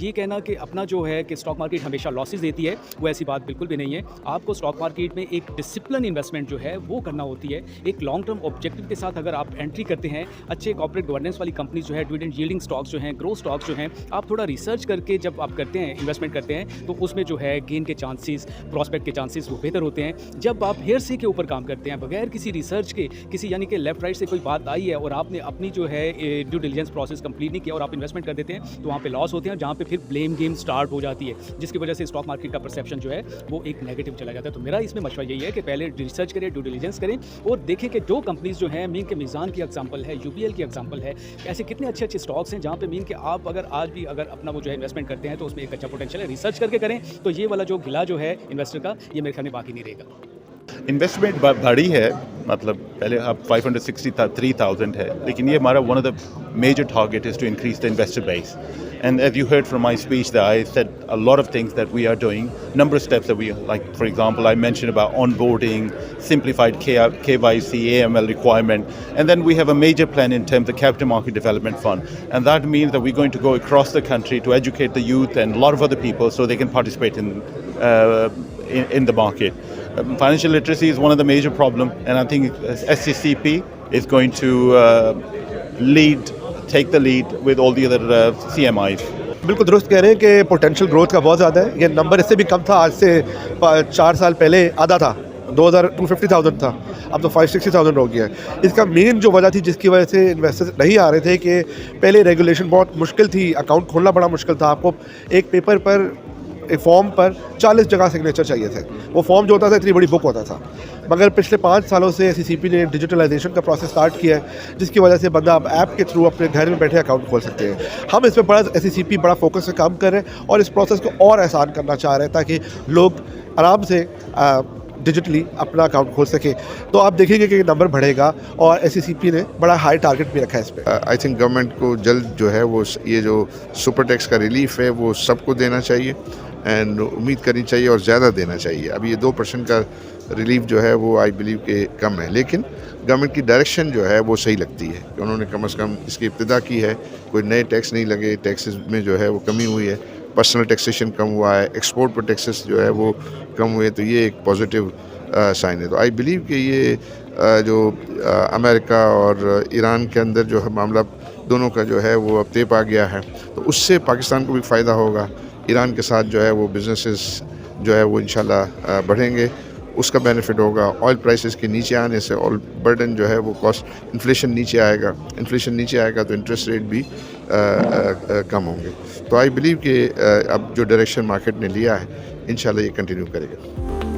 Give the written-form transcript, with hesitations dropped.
ये कहना कि अपना जो है कि स्टॉक मार्केट हमेशा लॉसेस देती है, वो ऐसी बात बिल्कुल भी नहीं है। आपको स्टॉक मार्केट में एक डिसिप्लिन इन्वेस्टमेंट जो है वो करना होती है। एक लॉन्ग टर्म ऑब्जेक्टिव के साथ अगर आप एंट्री करते हैं, अच्छे कॉर्पोरेट गवर्नेंस वाली कंपनीज जो है, डिविडेंड यील्डिंग स्टॉक्स जो हैं, ग्रोथ स्टॉक्स जो हैं, आप थोड़ा रिसर्च करके जब आप करते हैं, इन्वेस्टमेंट करते हैं, तो उसमें जो है गेन के चांसेस, प्रॉस्पेक्ट के चांसेस वो बेहतर होते हैं। जब आप हेरसे के ऊपर काम करते हैं, बगैर किसी रिसर्च के, किसी यानी कि लेफ्ट राइट से कोई बात आई है और आपने अपनी जो है ड्यू डिलिजेंस प्रोसेस कंप्लीट नहीं किया और आप इन्वेस्टमेंट कर देते हैं, तो वहाँ पे लॉस होते हैं, जहाँ पे फिर ब्लेम गेम स्टार्ट हो जाती है, जिसकी वजह से स्टॉक मार्केट का परसेप्शन जो है वो एक नेगेटिव चला जाता है। तो मेरा इसमें मशवरा यही है कि पहले रिसर्च करें, ड्यू डिलिजेंस करें और देखें कि जो कंपनीज जो हैं, मीन के मीज़ान की एग्जांपल है, यूबीएल की एग्जांपल है, ऐसे कितने अच्छे अच्छे स्टॉक्स हैं जहाँ पे मीन के आप अगर आज भी अगर अपना वो जो है इन्वेस्टमेंट करते हैं तो उसमें एक अच्छा पोटेंशियल है। रिसर्च करके करें तो ये वाला जो गिला जो है इन्वेस्टर का, ये मेरे ख्याल में बाकी नहीं रहेगा। इन्वेस्टमेंट बढ़ी है, मतलब पहले अब 563,000 है, लेकिन ये हमारा one of the major target is to increase the investor base. And as you heard from my speech, that I said a lot of things that we are doing, number of steps that we like. For example, I mentioned about onboarding, simplified KYC, AML requirement, and then we have a major plan in terms of capital market development fund, and that means that we're going to go across the country to educate the youth and a lot of other people so they can participate in the market. Financial literacy is one of the major problem, and I think SCCP is going to take the lead with all the other CMIs. बिल्कुल दुरुस्त कह रहे हैं कि potential growth का बहुत ज़्यादा है। ये नंबर इससे भी कम था, आज से 4 साल पहले आधा था, 250,000 था, अब तो 560,000 हो गया है। इसका मेन जो वजह थी जिसकी वजह से इन्वेस्टर्स नहीं आ रहे थे कि पहले रेगुलेशन बहुत मुश्किल थी, अकाउंट खोलना बड़ा मुश्किल था। आपको एक पेपर पर, एक फॉर्म पर 40 जगह सिग्नेचर चाहिए थे। वो फॉर्म जो होता था इतनी बड़ी बुक होता था। मगर पिछले 5 सालों से SCCP ने डिजिटलाइजेशन का प्रोसेस स्टार्ट किया है, जिसकी वजह से बंदा अब ऐप के थ्रू अपने घर में बैठे अकाउंट खोल सकते हैं। हम इस पर बड़ा SCCP बड़ा फोकस से काम कर रहे हैं और इस प्रोसेस को और आसान करना चाह रहे हैं ताकि लोग आराम से डिजिटली अपना अकाउंट खोल सके। तो आप देखेंगे कि नंबर बढ़ेगा और SCCP ने बड़ा हाई टारगेट भी रखा है इस पर। आई थिंक गवर्नमेंट को जल्द जो है वो ये जो सुपर टैक्स का रिलीफ है वो सबको देना चाहिए एंड उम्मीद करनी चाहिए और ज़्यादा देना चाहिए। अभी ये 2% का रिलीफ जो है वो आई बिलीव के कम है, लेकिन गवर्नमेंट की डायरेक्शन जो है वो सही लगती है कि उन्होंने कम से कम इसकी इब्तिदा की है। कोई नए टैक्स नहीं लगे, टैक्सेस में जो है वो कमी हुई है, पर्सनल टैक्सेशन कम हुआ है, एक्सपोर्ट पर टैक्सेस जो है वो कम हुए, तो ये एक पॉजिटिव साइन है। तो आई बिलीव कि ये जो अमेरिका और ईरान के अंदर जो है मामला दोनों का जो है वो अब तेप आ गया है, तो उससे पाकिस्तान को भी फ़ायदा होगा। ईरान के साथ जो है वो बिजनेसेस जो है वो इंशाल्लाह बढ़ेंगे, उसका बेनिफिट होगा। ऑयल प्राइसेस के नीचे आने से ऑयल बर्डन जो है वो कॉस्ट इन्फ्लेशन नीचे आएगा, इन्फ्लेशन नीचे आएगा तो इंटरेस्ट रेट भी कम होंगे। तो आई बिलीव कि अब जो डायरेक्शन मार्केट ने लिया है इंशाल्लाह ये कंटिन्यू करेगा।